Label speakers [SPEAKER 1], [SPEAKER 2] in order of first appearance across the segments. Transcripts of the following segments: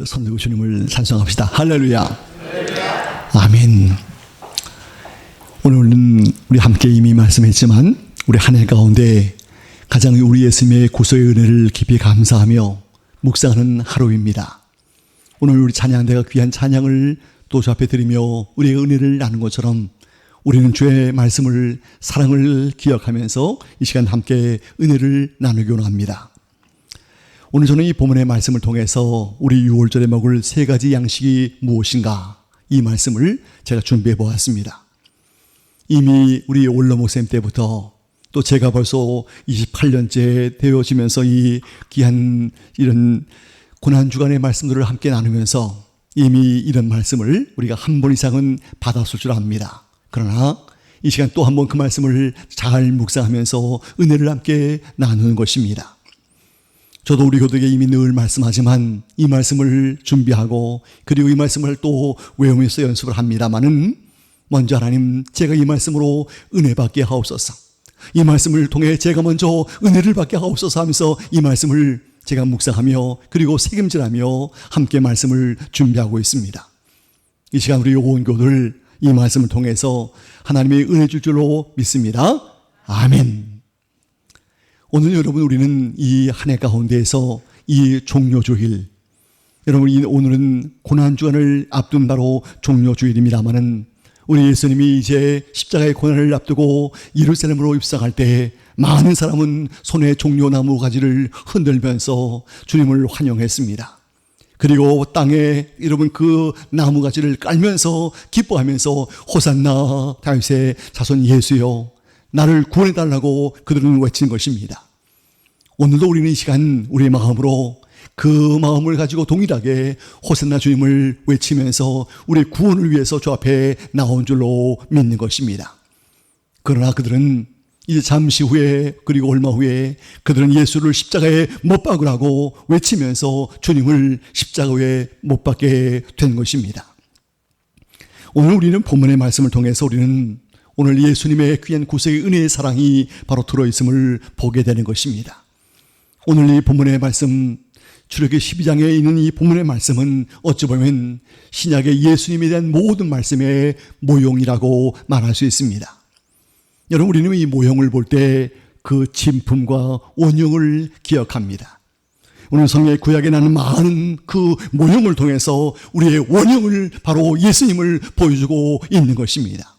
[SPEAKER 1] 손을 손들고 주님을 찬송합시다. 할렐루야. 아멘. 오늘은 우리 함께 이미 말씀했지만 우리 한 해 가운데 가장 우리 예수님의 구속의 은혜를 깊이 감사하며 묵상하는 하루입니다. 오늘 우리 찬양대가 귀한 찬양을 또 주 앞에 드리며 우리의 은혜를 나눈 것처럼 우리는 주의 말씀을, 사랑을 기억하면서 이 시간 함께 은혜를 나누기 원합니다. 오늘 저는 이 본문의 말씀을 통해서 우리 6월절에 먹을 세 가지 양식이 무엇인가, 이 말씀을 제가 준비해 보았습니다. 이미 우리 올러 목사님 때부터 또 제가 벌써 28년째 되어지면서 이 귀한 이런 고난주간의 말씀들을 함께 나누면서 이미 이런 말씀을 우리가 한 번 이상은 받았을 줄 압니다. 그러나 이 시간 또 한 번 그 말씀을 잘 묵상하면서 은혜를 함께 나누는 것입니다. 저도 우리 교독에 이미 늘 말씀하지만 이 말씀을 준비하고 그리고 이 말씀을 또 외우면서 연습을 합니다마는 먼저 하나님, 제가 이 말씀으로 은혜 받게 하옵소서, 이 말씀을 통해 제가 먼저 은혜를 받게 하옵소서 하면서 이 말씀을 제가 묵상하며 그리고 책임질하며 함께 말씀을 준비하고 있습니다. 이 시간 우리 온 교들 이 말씀을 통해서 하나님의 은혜 줄 줄로 믿습니다. 아멘. 오늘 여러분, 우리는 이 한 해 가운데에서 이 종료주일, 여러분 오늘은 고난주간을 앞둔 바로 종료주일입니다마는 우리 예수님이 이제 십자가의 고난을 앞두고 예루살렘으로 입성할 때 많은 사람은 손에 종려나무 가지를 흔들면서 주님을 환영했습니다. 그리고 땅에 여러분 그 나무 가지를 깔면서 기뻐하면서 호산나 다윗의 자손 예수여 나를 구원해달라고 그들은 외친 것입니다. 오늘도 우리는 이 시간 우리의 마음으로 그 마음을 가지고 동일하게 호산나 주님을 외치면서 우리의 구원을 위해서 주 앞에 나온 줄로 믿는 것입니다. 그러나 그들은 이제 잠시 후에, 그리고 얼마 후에 그들은 예수를 십자가에 못 박으라고 외치면서 주님을 십자가에 못 박게 된 것입니다. 오늘 우리는 본문의 말씀을 통해서 우리는 오늘 예수님의 귀한 구속의 은혜의 사랑이 바로 들어있음을 보게 되는 것입니다. 오늘 이 본문의 말씀, 출애굽기 12장에 있는 이 본문의 말씀은 어찌 보면 신약의 예수님에 대한 모든 말씀의 모형이라고 말할 수 있습니다. 여러분, 우리는 이 모형을 볼 때 그 진품과 원형을 기억합니다. 오늘 성경의 구약에 나는 많은 그 모형을 통해서 우리의 원형을, 바로 예수님을 보여주고 있는 것입니다.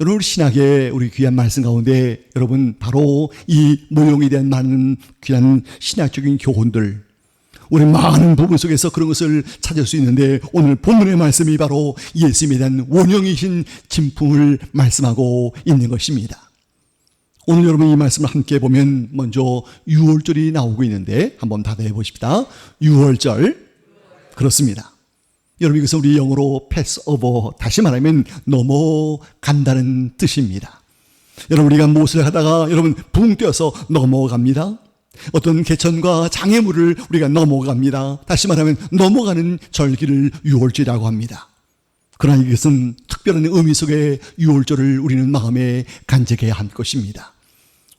[SPEAKER 1] 여러분, 신약의 우리 귀한 말씀 가운데 여러분 바로 이 모형에 대한 많은 귀한 신약적인 교훈들, 우리 많은 부분 속에서 그런 것을 찾을 수 있는데 오늘 본문의 말씀이 바로 예수님에 대한 원형이신 진품을 말씀하고 있는 것입니다. 오늘 여러분 이 말씀을 함께 보면 먼저 6월절이 나오고 있는데 한번 다들 해보십시다. 6월절. 그렇습니다. 여러분, 이것은 우리 영어로 패스오버, 다시 말하면 넘어간다는 뜻입니다. 여러분, 우리가 무엇을 하다가 여러분 붕 뛰어서 넘어갑니다. 어떤 개천과 장애물을 우리가 넘어갑니다. 다시 말하면 넘어가는 절기를 6월절이라고 합니다. 그러나 이것은 특별한 의미 속에 6월절을 우리는 마음에 간직해야 할 것입니다.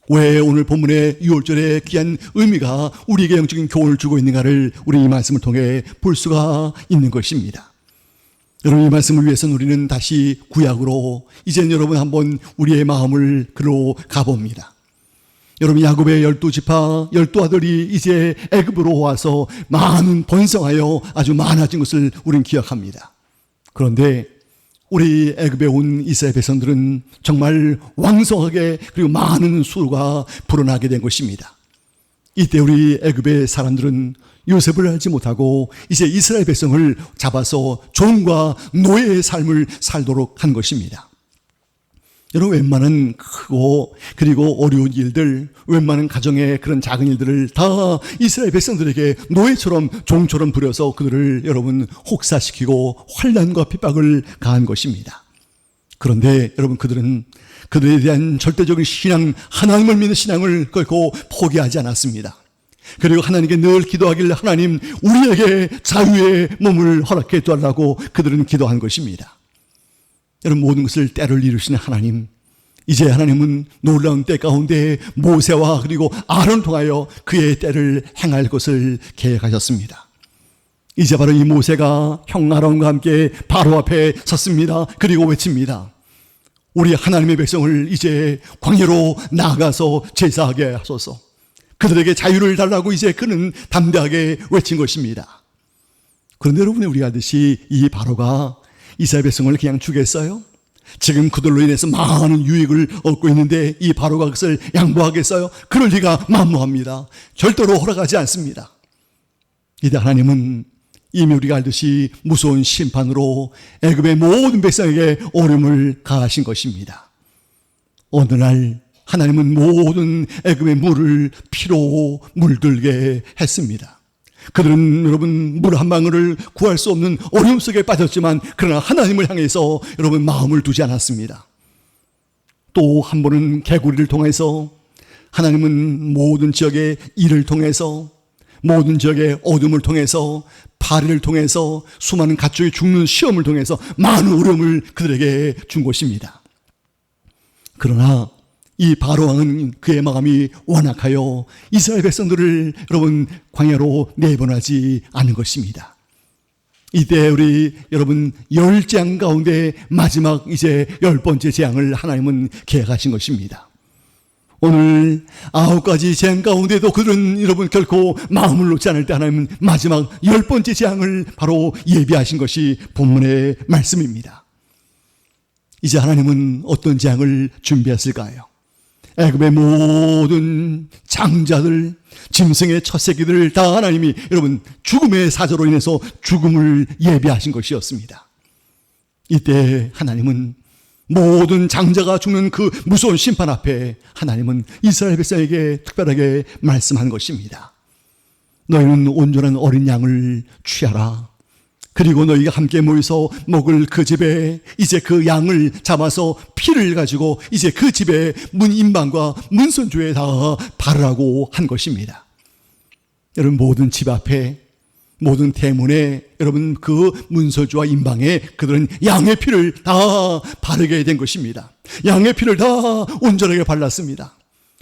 [SPEAKER 1] 왜 오늘 본문의 6월절의 귀한 의미가 우리에게 영적인 교훈을 주고 있는가를 우리 이 말씀을 통해 볼 수가 있는 것입니다. 여러분, 이 말씀을 위해서는 우리는 다시 구약으로, 이제는 여러분 한번 우리의 마음을 그로 가봅니다. 여러분, 야곱의 12지파 12아들이 이제 애굽으로 와서 많은 번성하여 아주 많아진 것을 우리는 기억합니다. 그런데 우리 애굽에 온 이스라엘 백성들은 정말 왕성하게 그리고 많은 수가 불어나게 된 것입니다. 이때 우리 애굽의 사람들은 요셉을 알지 못하고 이제 이스라엘 백성을 잡아서 종과 노예의 삶을 살도록 한 것입니다. 여러분, 웬만한 크고 그리고 어려운 일들, 웬만한 가정의 그런 작은 일들을 다 이스라엘 백성들에게 노예처럼, 종처럼 부려서 그들을 여러분 혹사시키고 환난과 핍박을 가한 것입니다. 그런데 여러분, 그들은 그들에 대한 절대적인 신앙, 하나님을 믿는 신앙을 결코 포기하지 않았습니다. 그리고 하나님께 늘 기도하길래 하나님, 우리에게 자유의 몸을 허락해 달라고 그들은 기도한 것입니다. 여러분, 모든 것을 때를 이루시는 하나님, 이제 하나님은 놀라운 때 가운데 모세와 그리고 아론을 통하여 그의 때를 행할 것을 계획하셨습니다. 이제 바로 이 모세가 형 아론과 함께 바로 앞에 섰습니다. 그리고 외칩니다. 우리 하나님의 백성을 이제 광야로 나가서 제사하게 하소서. 그들에게 자유를 달라고 이제 그는 담대하게 외친 것입니다. 그런데 여러분이 우리가 알듯이 이 바로가 이스라엘 백성을 그냥 주겠어요? 지금 그들로 인해서 많은 유익을 얻고 있는데 이 바로가 그것을 양보하겠어요? 그럴 리가 만무합니다. 절대로 허락하지 않습니다. 이때 하나님은 이미 우리가 알듯이 무서운 심판으로 애굽의 모든 백성에게 어려움을 가하신 것입니다. 어느 날 하나님은 모든 애굽의 물을 피로 물들게 했습니다. 그들은 여러분 물 한 방울을 구할 수 없는 어려움 속에 빠졌지만 그러나 하나님을 향해서 여러분 마음을 두지 않았습니다. 또 한 번은 개구리를 통해서 하나님은 모든 지역의 이를 통해서 모든 지역의 어둠을 통해서 파리를 통해서 수많은 가축이 죽는 시험을 통해서 많은 어려움을 그들에게 준 것입니다. 그러나 이 바로 왕은 그의 마음이 완악하여 이스라엘 백성들을 여러분 광야로 내보내지 않은 것입니다. 이때 우리 여러분 10재앙 가운데 마지막 이제 10번째 재앙을 하나님은 계획하신 것입니다. 오늘 9가지 재앙 가운데도 그들은 여러분 결코 마음을 놓지 않을 때 하나님은 마지막 10번째 재앙을 바로 예비하신 것이 본문의 말씀입니다. 이제 하나님은 어떤 재앙을 준비했을까요? 애굽의 모든 장자들, 짐승의 첫 새끼들 다 하나님이 여러분 죽음의 사자로 인해서 죽음을 예비하신 것이었습니다. 이때 하나님은 모든 장자가 죽는 그 무서운 심판 앞에 하나님은 이스라엘 백성에게 특별하게 말씀한 것입니다. 너희는 온전한 어린 양을 취하라. 그리고 너희가 함께 모여서 먹을 그 집에 이제 그 양을 잡아서 피를 가지고 이제 그 집에 문 인방과 문선주에 다 바르라고 한 것입니다. 여러분 모든 집 앞에 모든 대문에 여러분 그 문서주와 인방에 그들은 양의 피를 다 바르게 된 것입니다. 양의 피를 다 온전하게 발랐습니다.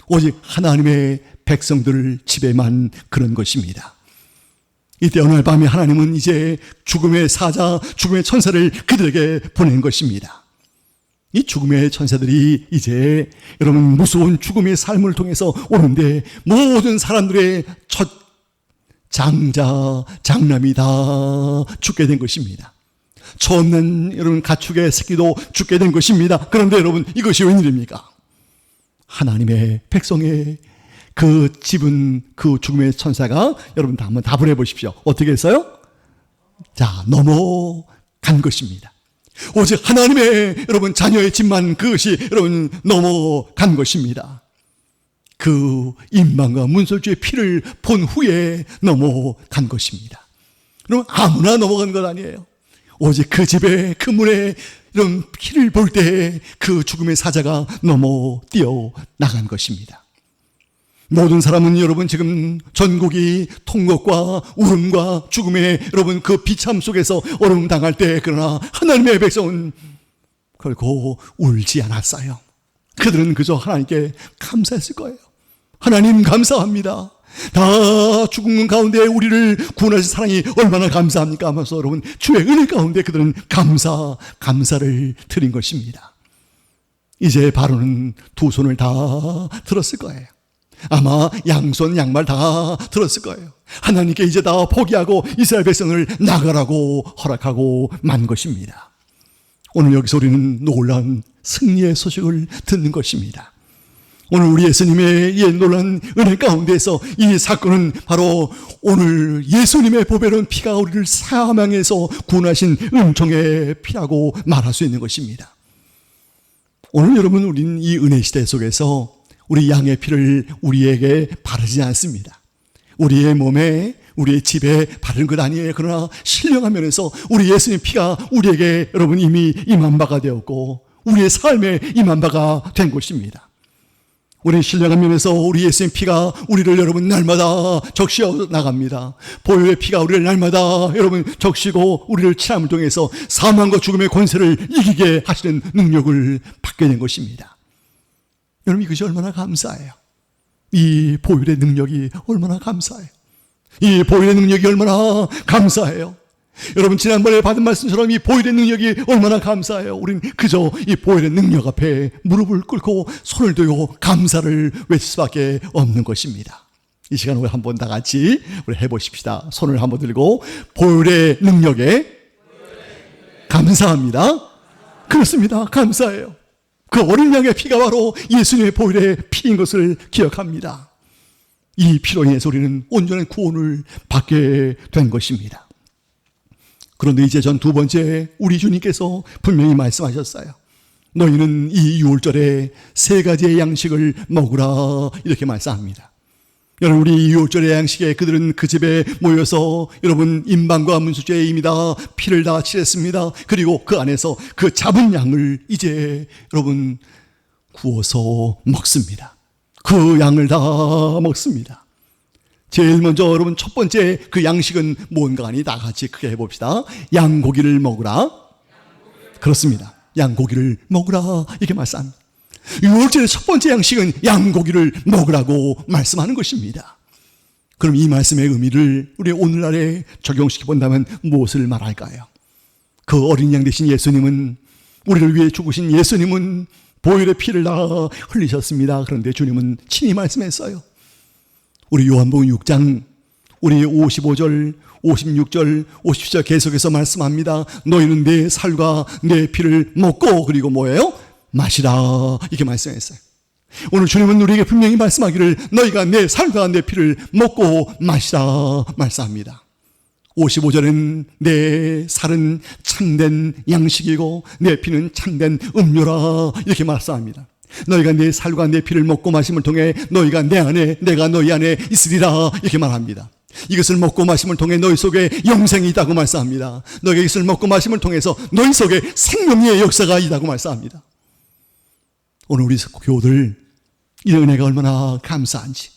[SPEAKER 1] 오직 하나님의 백성들 집에만 그런 것입니다. 이때 어느 날 밤에 하나님은 이제 죽음의 사자, 죽음의 천사를 그들에게 보낸 것입니다. 이 죽음의 천사들이 이제 여러분 무서운 죽음의 삶을 통해서 오는데 모든 사람들의 첫 장자, 장남이 다 죽게 된 것입니다. 처음 난 여러분 가축의 새끼도 죽게 된 것입니다. 그런데 여러분 이것이 웬일입니까? 하나님의 백성의 그 집은 그 죽음의 천사가 여러분 다 한번 답을 해보십시오. 어떻게 했어요? 자, 넘어간 것입니다. 오직 하나님의 여러분 자녀의 집만 그것이 여러분 넘어간 것입니다. 그 인방과 문설주의 피를 본 후에 넘어간 것입니다. 그럼 아무나 넘어간 것 아니에요. 오직 그 집에 그 문에 이런 피를 볼 때 그 죽음의 사자가 넘어 뛰어 나간 것입니다. 모든 사람은 여러분 지금 전국이 통곡과 울음과 죽음의 여러분 그 비참 속에서 어려움 당할 때 그러나 하나님의 백성은 결코 울지 않았어요. 그들은 그저 하나님께 감사했을 거예요. 하나님 감사합니다. 다 죽은 가운데 우리를 구원하신 사랑이 얼마나 감사합니까 하면서 여러분 주의 은혜 가운데 그들은 감사를 드린 것입니다. 이제 바로는 두 손을 다 들었을 거예요. 아마 양손 양말 다 들었을 거예요. 하나님께 이제 다 포기하고 이스라엘 백성을 나가라고 허락하고 만 것입니다. 오늘 여기서 우리는 놀라운 승리의 소식을 듣는 것입니다. 오늘 우리 예수님의 이 놀라운 은혜 가운데서 이 사건은 바로 오늘 예수님의 보배로운 피가 우리를 사망에서 구원하신 은총의 피라고 말할 수 있는 것입니다. 오늘 여러분 우리는 이 은혜 시대 속에서 우리 양의 피를 우리에게 바르지 않습니다. 우리의 몸에 우리의 집에 바른 것 아니에요. 그러나 신령한 면에서 우리 예수님 피가 우리에게 여러분 이미 임한 바가 되었고 우리의 삶에 임한 바가 된 것입니다. 우리 신령한 면에서 우리 예수님 피가 우리를 여러분 날마다 적시어 나갑니다. 보혈의 피가 우리를 날마다 여러분 적시고 우리를 치함을 통해서 사망과 죽음의 권세를 이기게 하시는 능력을 받게 된 것입니다. 여러분 이것이 얼마나 감사해요. 이 보혈의 능력이 얼마나 감사해요. 이 보혈의 능력이 얼마나 감사해요. 여러분, 지난번에 받은 말씀처럼 이 보혈의 능력이 얼마나 감사해요. 우린 그저 이 보혈의 능력 앞에 무릎을 꿇고 손을 들고 감사를 외칠 수밖에 없는 것입니다. 이 시간 우리 한번 다 같이 우리 해보십시다. 손을 한번 들고 보혈의 능력에 감사합니다. 그렇습니다. 감사해요. 그 어린 양의 피가 바로 예수님의 보혈의 피인 것을 기억합니다. 이 피로 인해서 우리는 온전한 구원을 받게 된 것입니다. 그런데 이제 전 두 번째, 우리 주님께서 분명히 말씀하셨어요. 너희는 이 유월절에 세 가지의 양식을 먹으라, 이렇게 말씀합니다. 여러분, 우리 유월절의 양식에 그들은 그 집에 모여서 여러분 임방과 문수죄의 임이 다 피를 다 칠했습니다. 그리고 그 안에서 그 잡은 양을 이제 여러분 구워서 먹습니다. 그 양을 다 먹습니다. 제일 먼저 여러분 첫 번째 그 양식은 뭔가 하니 다 같이 크게 해봅시다. 양고기를 먹으라. 그렇습니다. 양고기를 먹으라, 이렇게 말씀합니다. 유월절의 첫 번째 양식은 양고기를 먹으라고 말씀하는 것입니다. 그럼 이 말씀의 의미를 우리 오늘날에 적용시켜 본다면 무엇을 말할까요? 그 어린 양 되신 예수님은, 우리를 위해 죽으신 예수님은 보혈의 피를 다 흘리셨습니다. 그런데 주님은 친히 말씀했어요. 우리 요한복음 6장 우리 55절, 56절, 57절 계속해서 말씀합니다. 너희는 내 살과 내 피를 먹고 그리고 뭐예요? 마시라, 이렇게 말씀했어요. 오늘 주님은 우리에게 분명히 말씀하기를 너희가 내 살과 내 피를 먹고 마시라 말씀합니다. 55절은 내 살은 참된 양식이고 내 피는 참된 음료라, 이렇게 말씀합니다. 너희가 내 살과 내 피를 먹고 마심을 통해 너희가 내 안에 내가 너희 안에 있으리라, 이렇게 말합니다. 이것을 먹고 마심을 통해 너희 속에 영생이 있다고 말씀합니다. 너희가 이것을 먹고 마심을 통해서 너희 속에 생명의 역사가 있다고 말씀합니다. 오늘 우리 교우들 이 은혜가 얼마나 감사한지.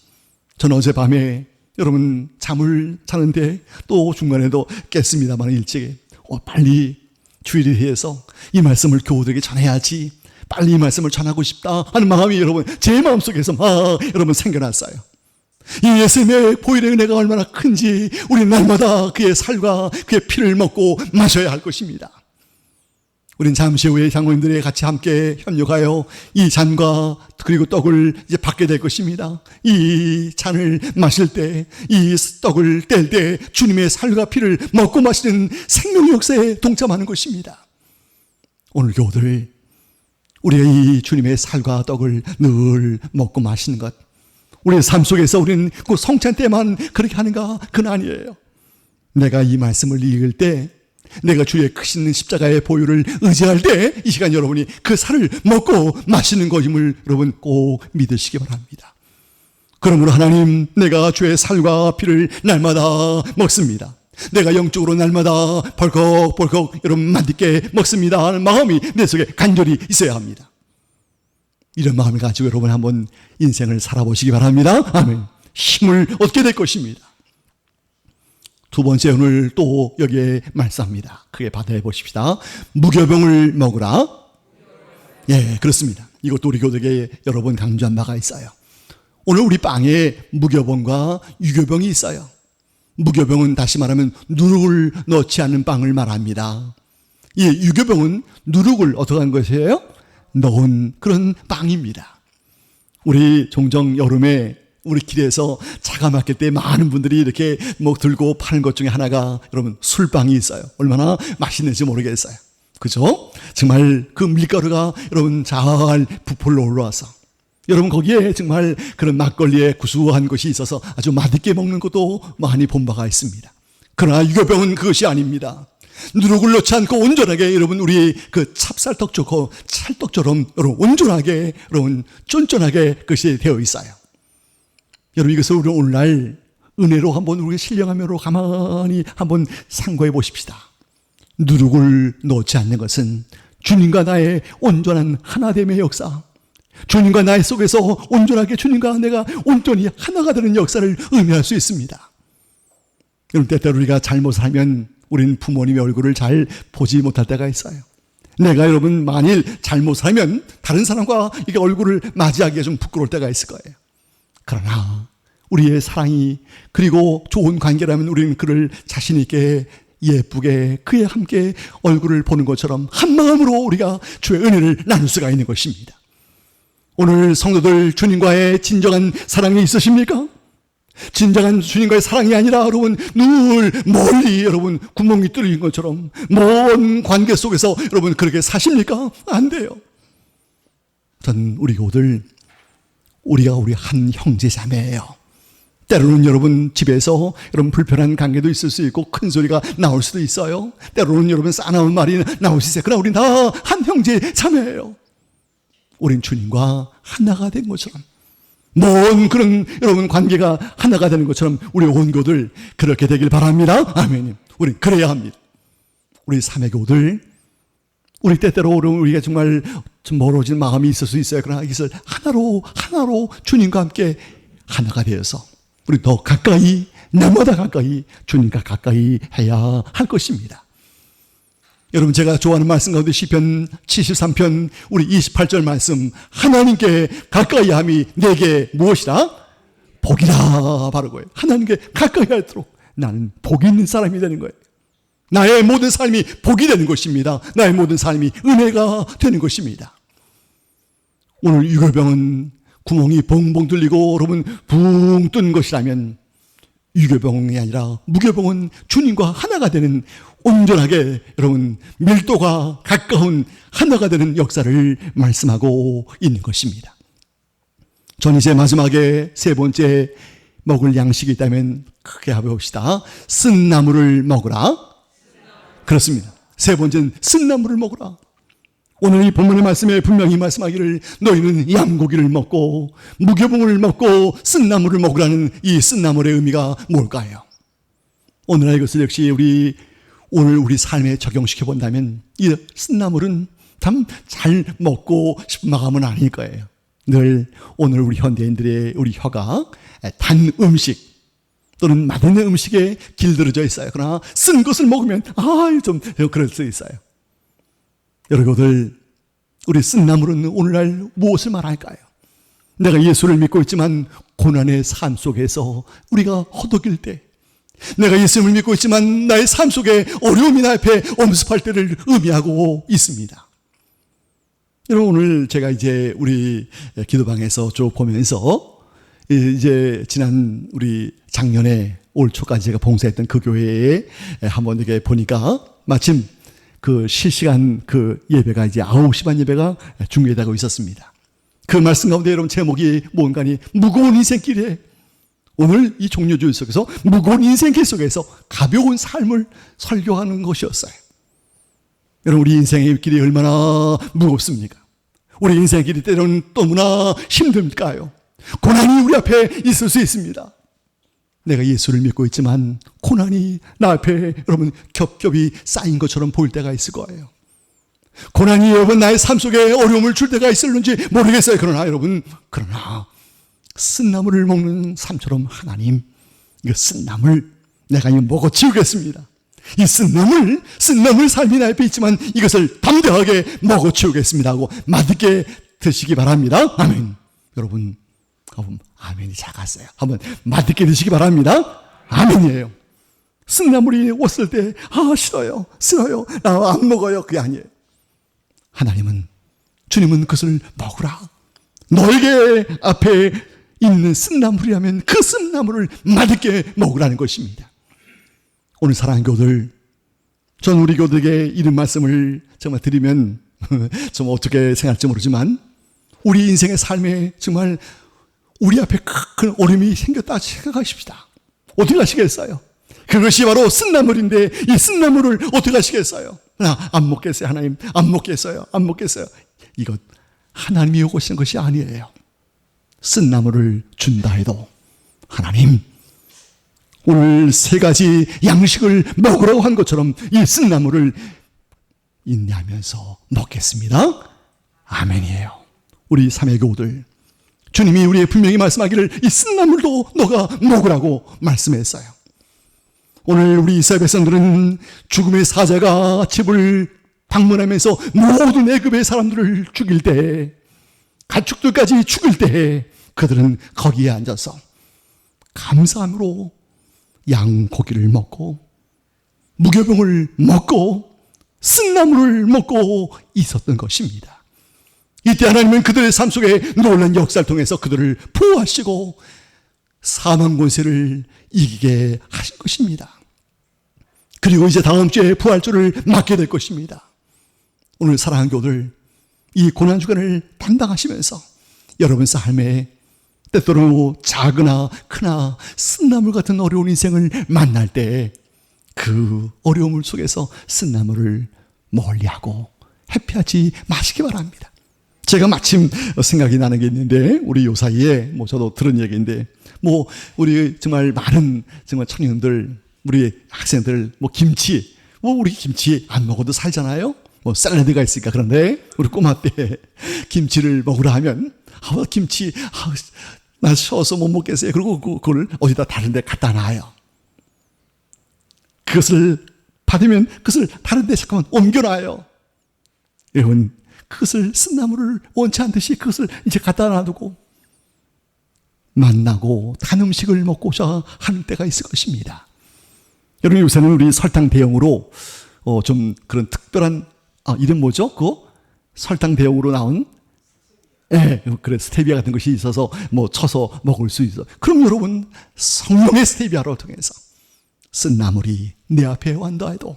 [SPEAKER 1] 저는 어젯밤에 여러분 잠을 자는데 또 중간에도 깼습니다만 일찍 빨리 주일에 대해서 이 말씀을 교우들에게 전해야지, 빨리 이 말씀을 전하고 싶다 하는 마음이 여러분 제 마음속에서 막 여러분 생겨났어요. 이 예수님의 보혈의 은혜가 얼마나 큰지 우리 날마다 그의 살과 그의 피를 먹고 마셔야 할 것입니다. 우린 잠시 후에 장로님들이 같이 함께 협력하여 이 잔과 그리고 떡을 이제 받게 될 것입니다. 이 잔을 마실 때, 이 떡을 뗄 때 주님의 살과 피를 먹고 마시는 생명의 역사에 동참하는 것입니다. 오늘 교우들, 우리가 이 주님의 살과 떡을 늘 먹고 마시는 것, 우리의 삶 속에서 우리는 그 성찬 때만 그렇게 하는가? 그건 아니에요. 내가 이 말씀을 읽을 때, 내가 주의 크신 십자가의 보혈을 의지할 때 이 시간 여러분이 그 살을 먹고 마시는 것임을 여러분 꼭 믿으시기 바랍니다. 그러므로 하나님, 내가 주의 살과 피를 날마다 먹습니다. 내가 영적으로 날마다 벌컥벌컥 여러분 맛있게 먹습니다 하는 마음이 내 속에 간절히 있어야 합니다. 이런 마음을 가지고 여러분 한번 인생을 살아보시기 바랍니다. 아멘. 힘을 얻게 될 것입니다. 두 번째, 오늘 또 여기에 말씀합니다. 크게 받아 보십시다. 무교병을 먹으라. 예, 그렇습니다. 이것도 우리 교독에 여러 번 강조한 바가 있어요. 오늘 우리 빵에 무교병과 유교병이 있어요. 무교병은 다시 말하면 누룩을 넣지 않는 빵을 말합니다. 이 유교병은 누룩을 어떻게 한 것이에요? 넣은 그런 빵입니다. 우리 종종 여름에 우리 길에서 자가마켓 때 많은 분들이 이렇게 뭐 들고 파는 것 중에 하나가 여러분 술빵이 있어요. 얼마나 맛있는지 모르겠어요. 그죠? 정말 그 밀가루가 여러분 잘 부풀러 올라와서 여러분 거기에 정말 그런 막걸리의 구수한 것이 있어서 아주 맛있게 먹는 것도 많이 본 바가 있습니다. 그러나 유교병은 그것이 아닙니다. 누룩을 넣지 않고 온전하게 여러분 우리 그 찹쌀떡 좋고 찰떡처럼 여러분 온전하게 여러분 쫀쫀하게 그것이 되어 있어요. 여러분 이것을 우리 오늘날 은혜로 한번 우리 신령하면으로 가만히 한번 상고해 보십시다. 누룩을 넣지 않는 것은 주님과 나의 온전한 하나됨의 역사, 주님과 나의 속에서 온전하게 주님과 내가 온전히 하나가 되는 역사를 의미할 수 있습니다. 여러분 때때로 우리가 잘못을 하면 우리는 부모님의 얼굴을 잘 보지 못할 때가 있어요. 내가 여러분 만일 잘못을 하면 다른 사람과 이게 얼굴을 맞이하기가 좀 부끄러울 때가 있을 거예요. 그러나 우리의 사랑이 그리고 좋은 관계라면 우리는 그를 자신 있게 예쁘게 그에 함께 얼굴을 보는 것처럼 한 마음으로 우리가 주의 은혜를 나눌 수가 있는 것입니다. 오늘 성도들 주님과의 진정한 사랑이 있으십니까? 진정한 주님과의 사랑이 아니라 여러분 늘 멀리 여러분 구멍이 뚫린 것처럼 먼 관계 속에서 여러분 그렇게 사십니까? 안 돼요. 전 우리 교우들 우리가 우리 한 형제 자매예요. 때로는 여러분 집에서 여러분 불편한 관계도 있을 수 있고 큰 소리가 나올 수도 있어요. 때로는 여러분 싸나운 말이 나올 수 있어요. 그러나 우린 다 한 형제 자매예요. 우린 주님과 하나가 된 것처럼 먼 그런 여러분 관계가 하나가 되는 것처럼 우리 온교들 그렇게 되길 바랍니다. 아멘. 우린 그래야 합니다. 우리 사매교들 우리 때때로 우리가 정말 좀 멀어진 마음이 있을 수 있어요. 그러나 이것을 하나로 주님과 함께 하나가 되어서 우리 더 가까이 날마다 가까이 주님과 가까이 해야 할 것입니다. 여러분 제가 좋아하는 말씀 가운데 시편 73편 우리 28절 말씀 하나님께 가까이 함이 내게 무엇이라? 복이라 바로 거예요. 하나님께 가까이 할수록 나는 복이 있는 사람이 되는 거예요. 나의 모든 삶이 복이 되는 것입니다. 나의 모든 삶이 은혜가 되는 것입니다. 오늘 유교병은 구멍이 벙벙 뚫리고 여러분 붕 뜬 것이라면 유교병이 아니라 무교병은 주님과 하나가 되는 온전하게 여러분 밀도가 가까운 하나가 되는 역사를 말씀하고 있는 것입니다. 전 이제 마지막에 세 번째 먹을 양식이 있다면 크게 해봅시다. 쓴나물을 먹으라. 그렇습니다. 세 번째는 쓴나물을 먹으라. 오늘 이 본문의 말씀에 분명히 말씀하기를 너희는 양고기를 먹고 무교봉을 먹고 쓴나물을 먹으라는 이 쓴나물의 의미가 뭘까요? 오늘날 이것을 역시 오늘 우리 삶에 적용시켜 본다면 이 쓴나물은 참 잘 먹고 싶은 마음은 아닐 거예요. 늘 오늘 우리 현대인들의 우리 혀가 단 음식 또는 맛있는 음식에 길들여져 있어요. 그러나 쓴 것을 먹으면 좀 그럴 수 있어요. 여러분들 우리 쓴나물은 오늘날 무엇을 말할까요? 내가 예수를 믿고 있지만 고난의 삶 속에서 우리가 허덕일 때, 내가 예수를 믿고 있지만 나의 삶 속에 어려움이 나 앞에 엄습할 때를 의미하고 있습니다. 여러분 오늘 제가 이제 우리 기도방에서 쭉 보면서 이제 지난 우리 작년에 올 초까지 제가 봉사했던 그 교회에 한번 이렇게 보니까 마침 그 실시간 그 예배가 이제 9시 반 예배가 중계되고 있었습니다. 그 말씀 가운데 여러분 제목이 뭔가니 무거운 인생길에 오늘 이 종료주일 속에서 무거운 인생길 속에서 가벼운 삶을 설교하는 것이었어요. 여러분 우리 인생의 길이 얼마나 무겁습니까? 우리 인생의 길이 때로는 너무나 힘들까요? 고난이 우리 앞에 있을 수 있습니다. 내가 예수를 믿고 있지만 고난이 나 앞에 여러분 겹겹이 쌓인 것처럼 보일 때가 있을 거예요. 고난이 여러분 나의 삶 속에 어려움을 줄 때가 있을는지 모르겠어요. 그러나 쓴나물을 먹는 삶처럼 하나님 이 쓴나물 내가 이거 먹어 치우겠습니다. 이 쓴나물 삶이 나 앞에 있지만 이것을 담대하게 먹어 치우겠습니다 하고 맛있게 드시기 바랍니다. 아멘. 여러분 아멘이 작았어요. 한번 맛있게 드시기 바랍니다. 아멘이에요. 쓴나물이 왔을 때 싫어요. 나 안 먹어요. 그게 아니에요. 주님은 그것을 먹으라. 너에게 앞에 있는 쓴나물이라면 그 쓴나물을 맛있게 먹으라는 것입니다. 오늘 사랑하는 교들, 전 우리 교들에게 이런 말씀을 정말 드리면 좀 어떻게 생각할지 모르지만 우리 인생의 삶에 정말 우리 앞에 큰 어려움이 생겼다 생각하십시다. 어떻게 하시겠어요? 그것이 바로 쓴나물인데 이 쓴나물을 어떻게 하시겠어요? 안 먹겠어요. 하나님 안 먹겠어요. 이것 하나님이 요구하시는 것이 아니에요. 쓴나물을 준다 해도 하나님 오늘 세 가지 양식을 먹으라고 한 것처럼 이 쓴나물을 인내하면서 먹겠습니다. 아멘이에요. 우리 사매교우들 주님이 우리의 분명히 말씀하기를 이 쓴나물도 너가 먹으라고 말씀했어요. 오늘 우리 이스라엘 백성들은 죽음의 사자가 집을 방문하면서 모든 애굽의 사람들을 죽일 때, 가축들까지 죽일 때 그들은 거기에 앉아서 감사함으로 양고기를 먹고 무교병을 먹고 쓴나물을 먹고 있었던 것입니다. 이때 하나님은 그들의 삶 속에 놀라운 역사를 통해서 그들을 보호하시고 사망 권세를 이기게 하신 것입니다. 그리고 이제 다음 주에 부활주를 맞게 될 것입니다. 오늘 사랑하는 교우들, 이 고난주간을 담당하시면서 여러분 삶에 때때로 작으나 크나 쓴나물 같은 어려운 인생을 만날 때 그 어려움 속에서 쓴나물을 멀리하고 회피하지 마시기 바랍니다. 제가 마침 생각이 나는 게 있는데, 우리 요 사이에 저도 들은 얘기인데, 우리 정말 많은 정말 청년들, 우리 학생들 김치, 우리 김치 안 먹어도 살잖아요. 샐러드가 있으니까. 그런데 우리 꼬마 때 김치를 먹으라 하면 김치 나 쉬어서 못 먹겠어요. 그리고 그걸 어디다 다른 데 갖다 놔요. 그것을 받으면 그것을 다른 데 잠깐만 옮겨놔요. 여러분, 그것을 쓴나물을 원치 않듯이 그것을 이제 갖다 놔두고 만나고 단 음식을 먹고자 하는 때가 있을 것입니다. 여러분, 요새는 우리 설탕 대용으로 좀 그런 특별한 이름 뭐죠? 그거? 설탕 대용으로 나온 그래 스테비아 같은 것이 있어서 쳐서 먹을 수 있어. 그럼 여러분, 성령의 스테비아로 통해서 쓴나물이 내 앞에 완다해도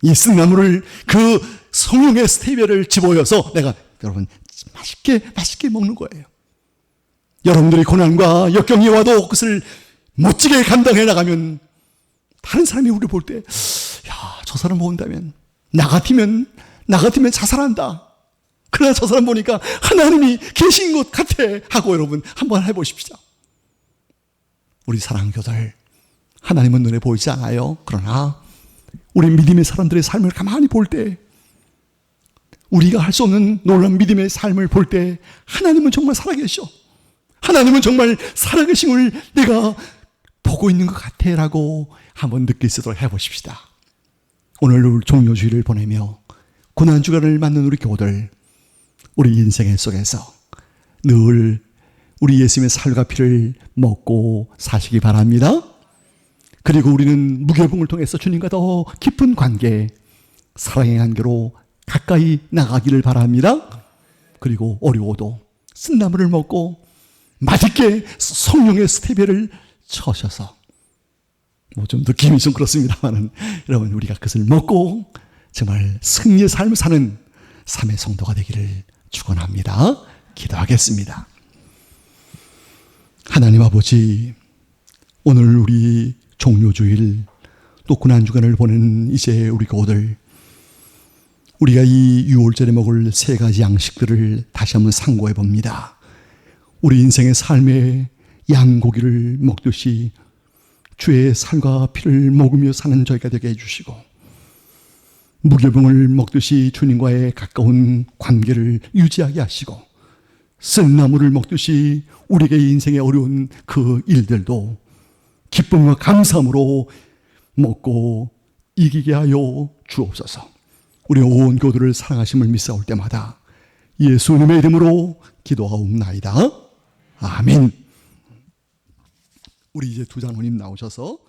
[SPEAKER 1] 이 쓴나물을 그 성령의 스테비아를 집어여서 내가 여러분 맛있게 먹는 거예요. 여러분들이 고난과 역경이 와도 그것을 멋지게 감당해 나가면 다른 사람이 우리 볼 때, 저 사람 본다면 나 같으면 자살한다. 그러나 저 사람 보니까 하나님이 계신 것 같아 하고 여러분 한번 해보십시오. 우리 사랑하는 교들, 하나님은 눈에 보이지 않아요. 그러나 우리 믿음의 사람들의 삶을 가만히 볼 때, 우리가 할 수 없는 놀라운 믿음의 삶을 볼 때 하나님은 정말 살아계셔. 하나님은 정말 살아계신 걸 내가 보고 있는 것 같아 라고 한번 느낄 수 있도록 해보십시다. 오늘 종료주의를 보내며 고난주간을 맞는 우리 교우들, 우리 인생의 속에서 늘 우리 예수님의 살과 피를 먹고 사시기 바랍니다. 그리고 우리는 무교병을 통해서 주님과 더 깊은 관계, 사랑의 관계로 가까이 나가기를 바랍니다. 그리고 어려워도 쓴나물을 먹고 맛있게 성령의 스테비아를 쳐셔서 좀 느낌이 좀 그렇습니다만은 여러분, 우리가 그것을 먹고 정말 승리의 삶을 사는 삶의 성도가 되기를 축원합니다. 기도하겠습니다. 하나님 아버지, 오늘 우리 종료주일 또 고난주간을 보내는 이제 우리 교우들, 우리가 이 6월절에 먹을 세 가지 양식들을 다시 한번 상고해 봅니다. 우리 인생의 삶에 양고기를 먹듯이 주의 살과 피를 먹으며 사는 저희가 되게 해주시고, 무교병을 먹듯이 주님과의 가까운 관계를 유지하게 하시고, 쓴나물을 먹듯이 우리에게 인생의 어려운 그 일들도 기쁨과 감사함으로 먹고 이기게 하여 주옵소서. 우리 온 교도를 사랑하심을 믿사올 때마다 예수님의 이름으로 기도하옵나이다. 아멘. 우리 이제 두 장로님 나오셔서